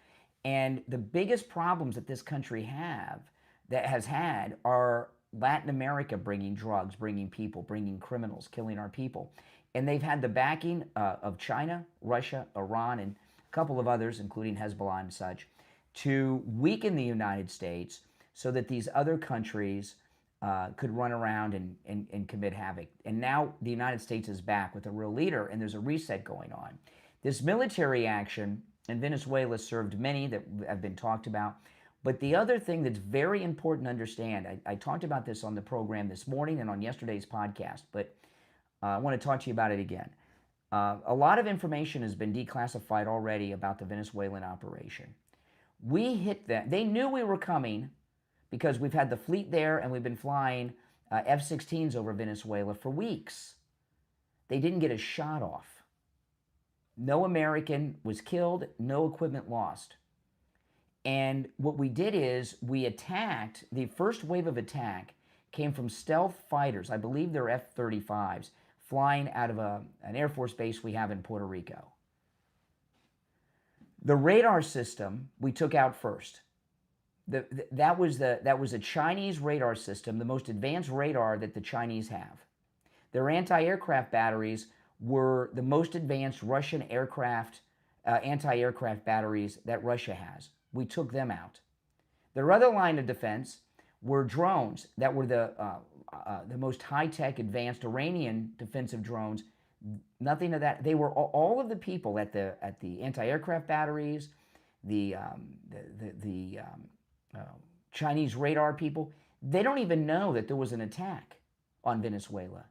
And the biggest problems that this country has had are Latin America bringing drugs, bringing people, bringing criminals, killing our people. And they've had the backing of China, Russia, Iran, and a couple of others, including Hezbollah and such, to weaken the United States so that these other countries could run around and commit havoc. And now the United States is back with a real leader, and there's a reset going on. This military action in Venezuela served many that have been talked about. But the other thing that's very important to understand, I talked about this on the program this morning and on yesterday's podcast, but I want to talk to you about it again. A lot of information has been declassified already about the Venezuelan operation. We hit them. They knew we were coming because we've had the fleet there and we've been flying F-16s over Venezuela for weeks. They didn't get a shot off. No American was killed, no equipment lost. And what we did is we attacked. The first wave of attack came from stealth fighters. I believe they're F-35s, flying out of an Air Force base we have in Puerto Rico. The radar system we took out first. That was a Chinese radar system, the most advanced radar that the Chinese have. Their anti-aircraft batteries were the most advanced Russian anti-aircraft batteries that Russia has. We took them out. Their other line of defense were drones that were the most high-tech, advanced Iranian defensive drones. Nothing of that. They were all of the people at the anti-aircraft batteries, the Chinese radar people. They don't even know that there was an attack on Venezuela.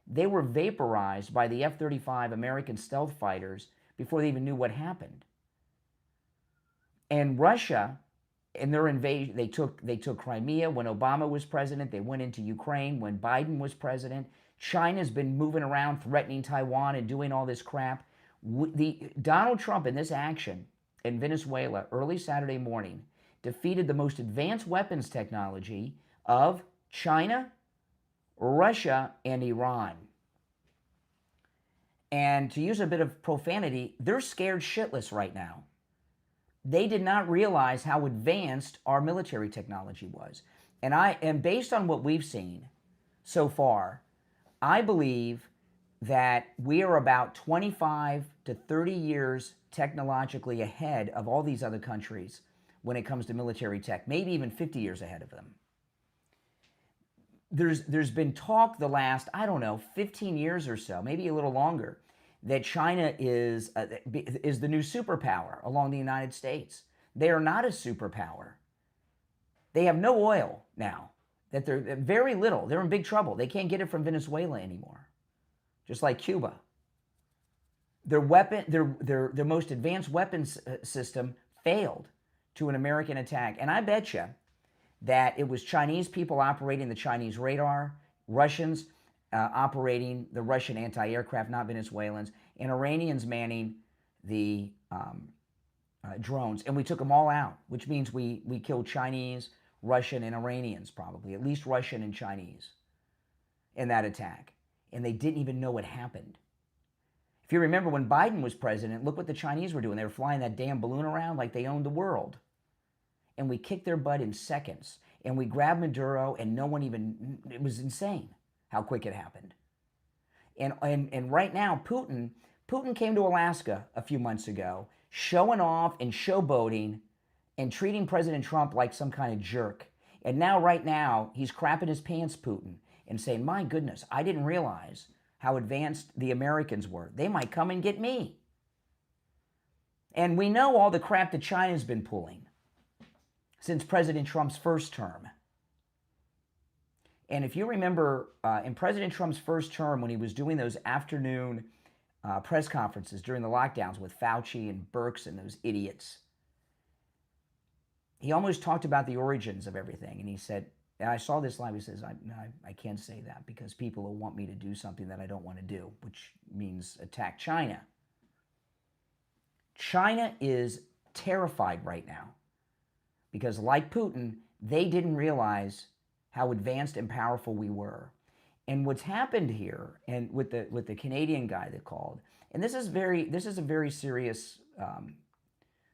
They were vaporized by the F-35 American stealth fighters before they even knew what happened. And Russia, in their invasion, they took Crimea when Obama was president. They went into Ukraine when Biden was president. China's been moving around, threatening Taiwan and doing all this crap. Donald Trump in this action in Venezuela early Saturday morning defeated the most advanced weapons technology of China, Russia, and Iran. And to use a bit of profanity, they're scared shitless right now. They did not realize how advanced our military technology was. And based on what we've seen so far, I believe that we are about 25 to 30 years technologically ahead of all these other countries when it comes to military tech, maybe even 50 years ahead of them. There's been talk the last, 15 years or so, maybe a little longer, that China is the new superpower along the United States. They are not a superpower. They have no oil now. That they're very little. They're in big trouble. They can't get it from Venezuela anymore, just like Cuba. Their most advanced weapons system failed to an American attack. And I bet you that it was Chinese people operating the Chinese radar, Russians operating the Russian anti-aircraft, not Venezuelans, and Iranians manning the drones. And we took them all out, which means we killed Chinese, Russian, and Iranians probably, at least Russian and Chinese in that attack. And they didn't even know what happened. If you remember when Biden was president, look what the Chinese were doing. They were flying that damn balloon around like they owned the world. And we kicked their butt in seconds. And we grabbed Maduro, and no one even, it was insane how quick it happened. And right now, Putin came to Alaska a few months ago, showing off and showboating and treating President Trump like some kind of jerk. And now, right now, he's crapping his pants, Putin, and saying, my goodness, I didn't realize how advanced the Americans were. They might come and get me. And we know all the crap that China's been pulling since President Trump's first term. And if you remember, in President Trump's first term, when he was doing those afternoon press conferences during the lockdowns with Fauci and Birx and those idiots, he almost talked about the origins of everything. And he said, and I saw this live, he says, I can't say that because people will want me to do something that I don't want to do, which means attack China. China is terrified right now because, like Putin, they didn't realize how advanced and powerful we were. And what's happened here, and with the Canadian guy that called, and this is a very serious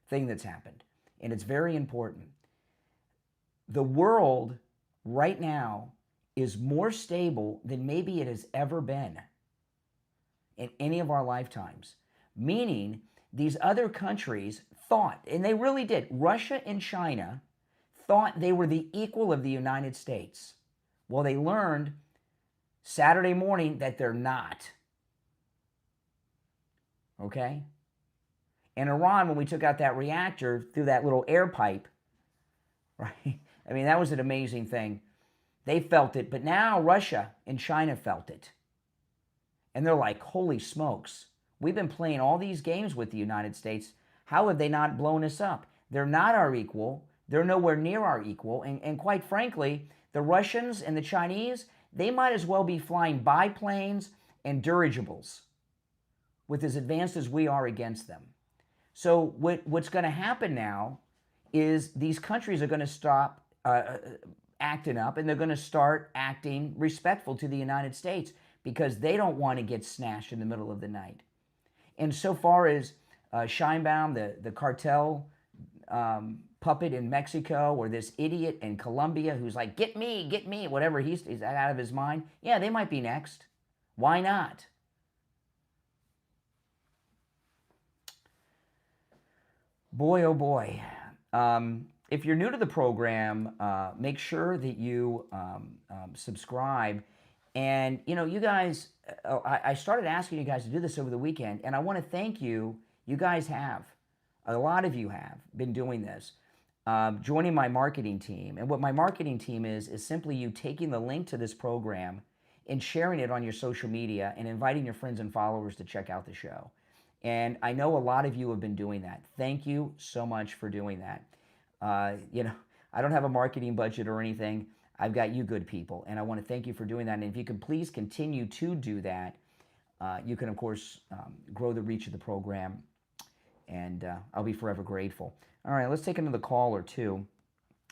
thing that's happened, and it's very important. The world right now is more stable than maybe it has ever been in any of our lifetimes. Meaning, these other countries thought, and they really did, Russia and China thought they were the equal of the United States. Well, they learned Saturday morning that they're not. Okay? And Iran, when we took out that reactor through that little air pipe, right? I mean, that was an amazing thing. They felt it, but now Russia and China felt it. And they're like, holy smokes, we've been playing all these games with the United States. How have they not blown us up? They're not our equal. They're nowhere near our equal. And quite frankly, the Russians and the Chinese, they might as well be flying biplanes and dirigibles with as advanced as we are against them. So what's going to happen now is these countries are going to stop acting up, and they're going to start acting respectful to the United States because they don't want to get snatched in the middle of the night. And so far as Scheinbaum, the cartel puppet in Mexico, or this idiot in Colombia who's like, get me, whatever, he's out of his mind. Yeah, they might be next. Why not? Boy, oh boy. If you're new to the program, make sure that you subscribe. And, you know, you guys, I started asking you guys to do this over the weekend, and I want to thank you. You guys have. A lot of you have been doing this, joining my marketing team. And what my marketing team is simply you taking the link to this program and sharing it on your social media and inviting your friends and followers to check out the show. And I know a lot of you have been doing that. Thank you so much for doing that. You know, I don't have a marketing budget or anything. I've got you good people, and I want to thank you for doing that. And if you could please continue to do that, you can, of course, grow the reach of the program, and I'll be forever grateful. All right, let's take another call or two.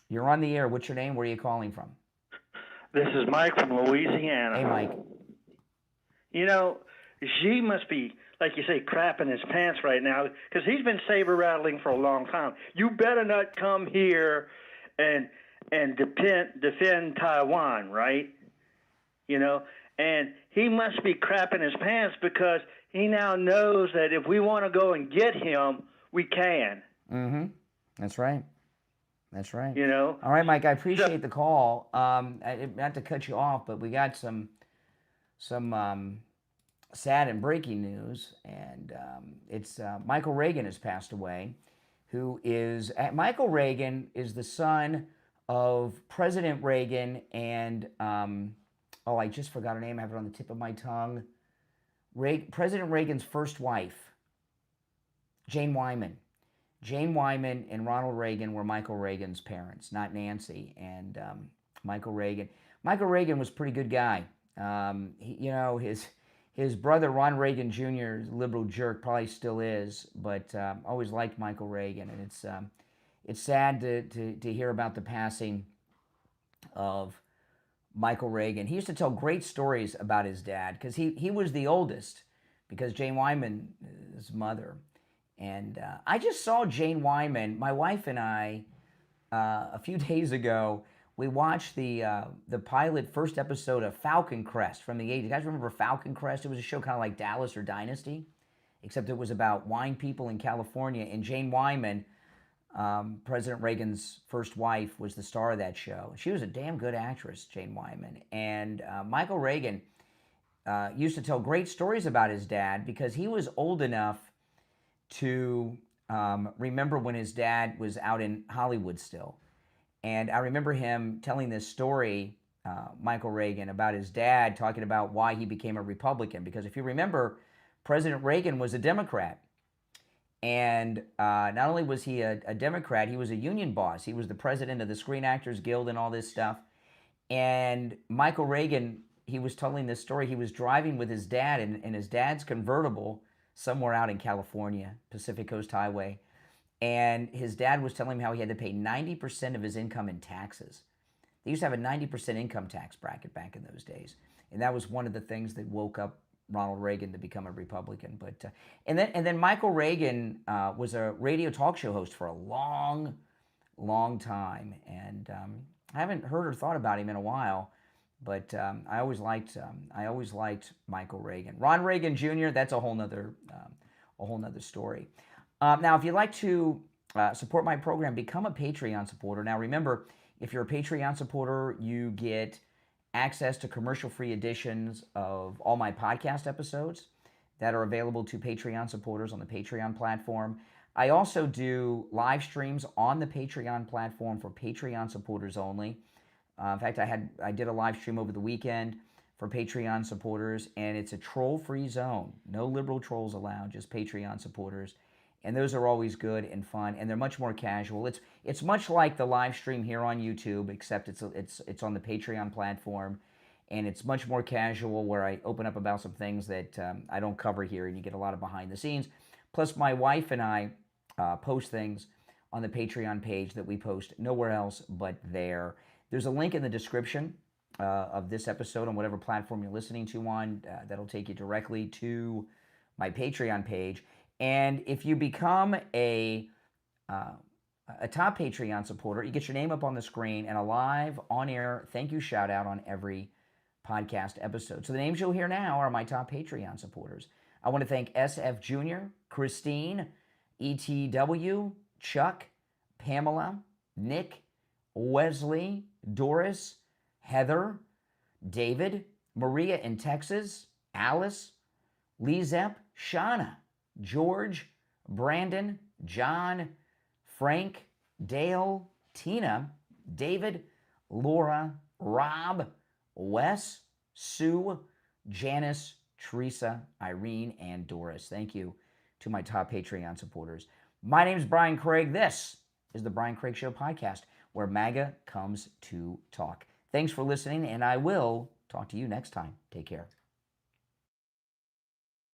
You're on the air. What's your name? Where are you calling from? This is Mike from Louisiana. Hey, Mike. You know, Xi must be, like you say, crapping his pants right now because he's been saber-rattling for a long time. You better not come here and defend Taiwan, right? You know, and he must be crapping his pants because he now knows that if we want to go and get him, we can. Mm-hmm. That's right. That's right. You know? All right, Mike, I appreciate the call. Not to cut you off, but we got some sad and breaking news, and it's Michael Reagan has passed away, Michael Reagan is the son of President Reagan and, I just forgot her name, I have it on the tip of my tongue, President Reagan's first wife, Jane Wyman. Jane Wyman and Ronald Reagan were Michael Reagan's parents, not Nancy. And Michael Reagan was a pretty good guy. His brother Ron Reagan Jr., liberal jerk, probably still is, but always liked Michael Reagan, and it's sad to hear about the passing of Michael Reagan. He used to tell great stories about his dad because he was the oldest, because Jane Wyman, his mother, and I just saw Jane Wyman. My wife and I a few days ago. We watched the pilot first episode of Falcon Crest from the 80s. You guys remember Falcon Crest? It was a show kind of like Dallas or Dynasty, except it was about wine people in California. And Jane Wyman, President Reagan's first wife, was the star of that show. She was a damn good actress, Jane Wyman. And Michael Reagan used to tell great stories about his dad because he was old enough to remember when his dad was out in Hollywood still. And I remember him telling this story, Michael Reagan, about his dad talking about why he became a Republican. Because if you remember, President Reagan was a Democrat. And not only was he a Democrat, he was a union boss. He was the president of the Screen Actors Guild and all this stuff. And Michael Reagan, he was telling this story. He was driving with his dad in his dad's convertible somewhere out in California, Pacific Coast Highway. And his dad was telling him how he had to pay 90% of his income in taxes. They used to have a 90% income tax bracket back in those days. And that was one of the things that woke up Ronald Reagan to become a Republican. But and then Michael Reagan was a radio talk show host for a long, long time. And I haven't heard or thought about him in a while. But I always liked Michael Reagan. Ron Reagan Jr., that's a whole nother story. Now, if you'd like to support my program, become a Patreon supporter. Now, remember, if you're a Patreon supporter, you get access to commercial-free editions of all my podcast episodes that are available to Patreon supporters on the Patreon platform. I also do live streams on the Patreon platform for Patreon supporters only. In fact, I did a live stream over the weekend for Patreon supporters, and it's a troll-free zone. No liberal trolls allowed, just Patreon supporters. And those are always good and fun, and they're much more casual. It's much like the live stream here on YouTube, except it's on the Patreon platform, and it's much more casual, where I open up about some things that I don't cover here, and you get a lot of behind the scenes. Plus, my wife and I post things on the Patreon page that we post nowhere else but there. There's a link in the description of this episode on whatever platform you're listening to on. That'll take you directly to my Patreon page. And if you become a top Patreon supporter, you get your name up on the screen and a live on-air thank you shout-out on every podcast episode. So the names you'll hear now are my top Patreon supporters. I want to thank SFjr, Christine, ETW, Chuck, Pamela, Nick, Wesley, Doris, Heather, David, Maria in Texas, Alice, LeeZep, Shawna, George, Brandon, John, Frank, Dale, Tina, David, Laura, Rob, Wes, Sue, Janice, Teresa, Irene, and Doris. Thank you to my top Patreon supporters. My name is Brian Craig. This is the Brian Craig Show podcast, where MAGA comes to talk. Thanks for listening, and I will talk to you next time. Take care.